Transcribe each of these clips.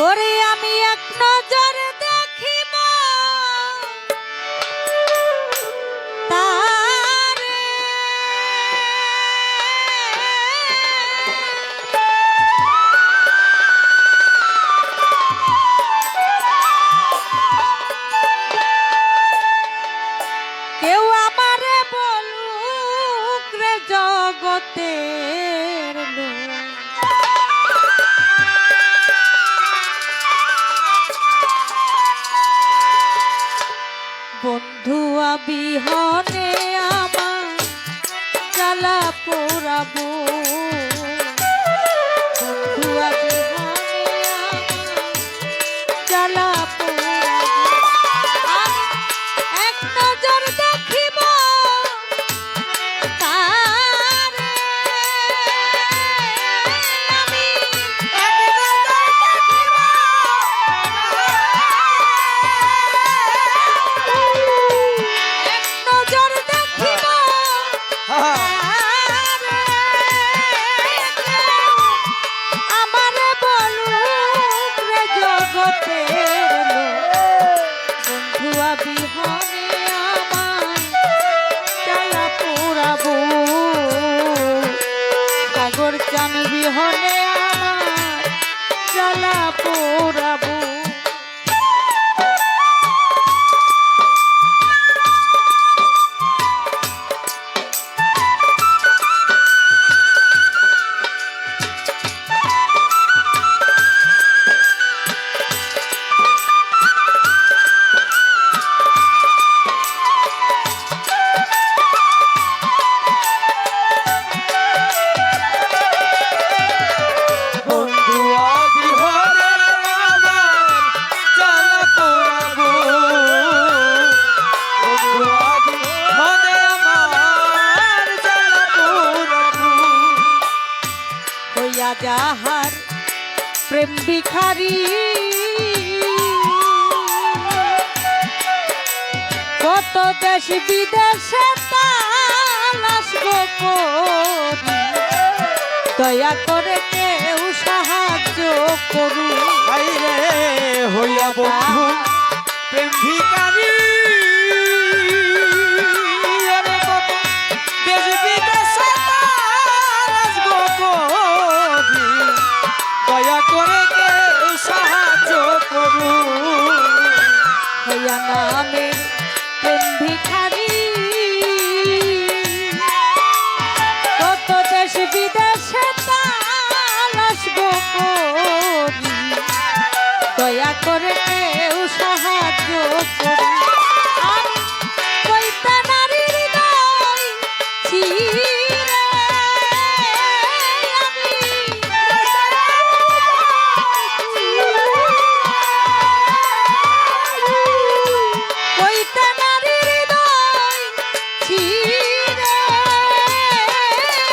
ওরে আমি এক নজর দেখিব তারে, কেউ আমারে বলুক রে জগতের লোক, বন্ধুয়া বিহনে আমার জ্বালা পোড়াবো, বন্ধুয়া বিহনে আমার জ্বালা পোড়াবো। আমি এক নজর দেখিব তারে, আমি এক নজর দেখিব, এক নজর দেখিব তারে, আমারে বলুক রে জগতের লোক, বন্ধুয়া বিহনে আমার জ্বালা পোড়াবো, সাগর চান বিহনে আমার জ্বালা পোড়াবো। যাহার প্রেম ভিখারি কত দেশ বিদেশে তালাশ গো করি, দয়া করে কেউ সাহায্য করুন। রে হইয়া বন্ধু প্রেম ভিখারি, দেশ বিদেশে তালাশ গো করি, দয়া করে কেউ সাহায্য করুন। হইয়া নামের প্রেম ভিখারি কত দেশ বিদেশে তালাশ গো করি, দয়া করে কেউ সাহায্য করুন। আমি কইতা নারীর হৃদয় চিরে, আমি কইতা নারীর হৃদয় চিরে,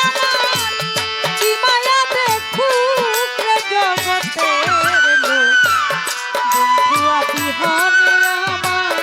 আমার কি মায়া দেখুক রে জগতের লোক, বন্ধুয়া বিহনে আমার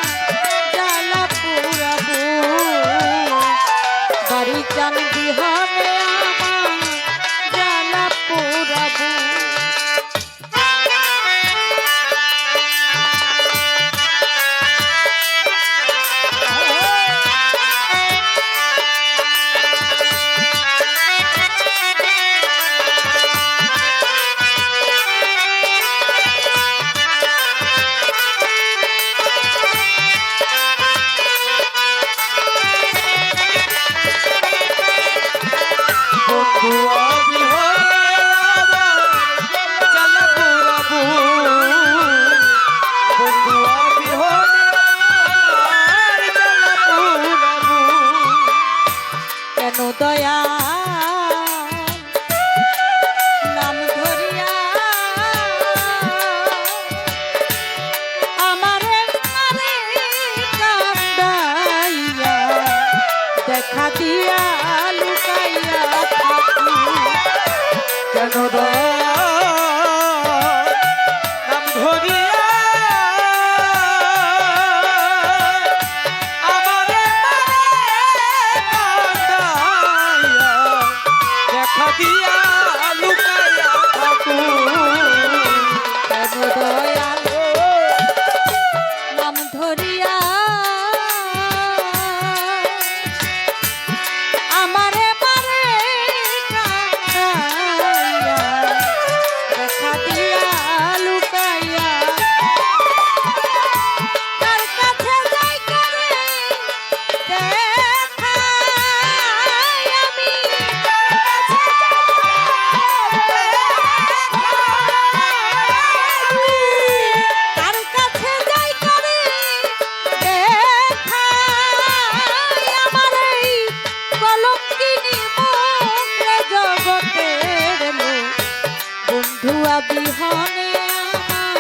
বিহনে আমার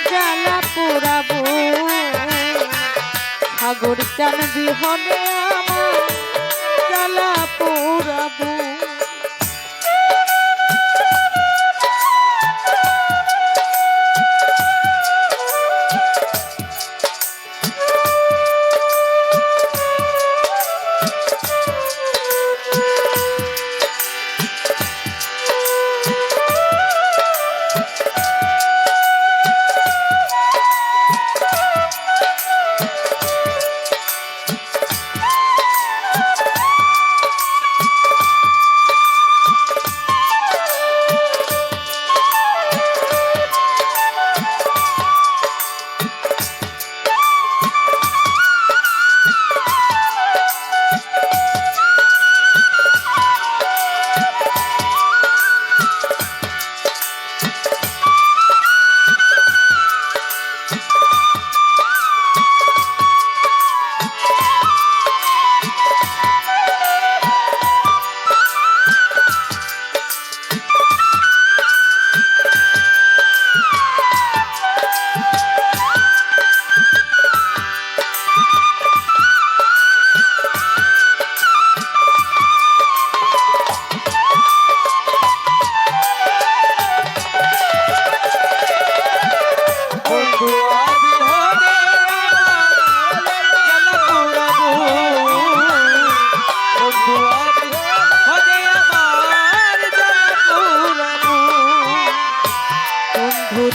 জ্বালা পোড়াবো, সাগর চান বিহনে আমার জ্বালা পোড়াবো।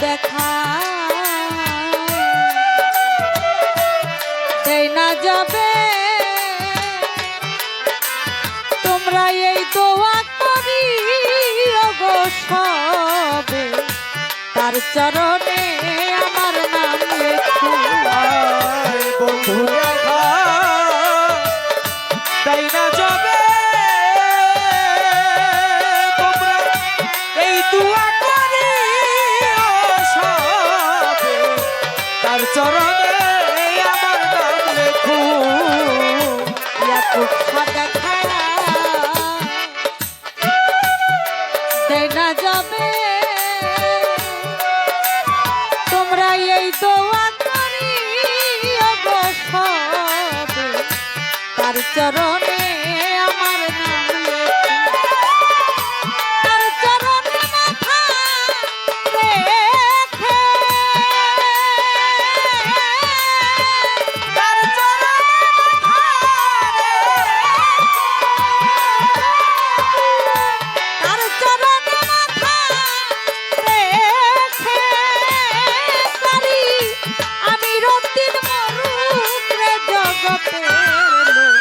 দেখা দেই না যাবে, তোমরা এই দোয়া করি গো সবে, তার চরণে আমার নাম লেখো। বন্ধু দেখা দেই না যাবে, তোমরা এই দোয়া করি সবে, তার চরণে আমার নাম লেখো। দেখা দেই না যাবে, তোমরা এই দোয়া করি গো সবে, তার চরণে আমার নাম লেখো। তার চরণে মাথা রেখে, তার চরণে মাথা তার চরণে মাথা রেখে পারি আমি রক্তিম মরুক রে জগতের লোক।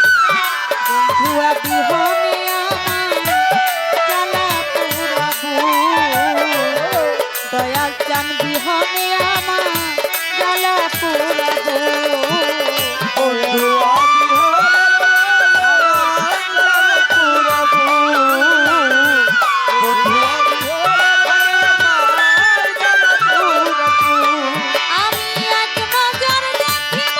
বন্ধুয়া বিহনে আমার জ্বালা পোড়াবো, দয়াল চান বিহনে আমার জ্বালা পোড়াবো। বন্ধু আমি এক নজর দেখিব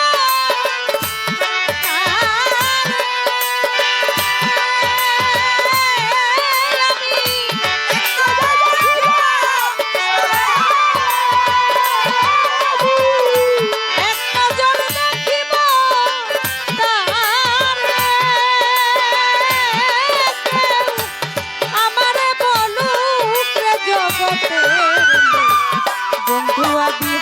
এক নজর দেখিব আমারে বলুক রে জগতের লোক। বন্ধু আদি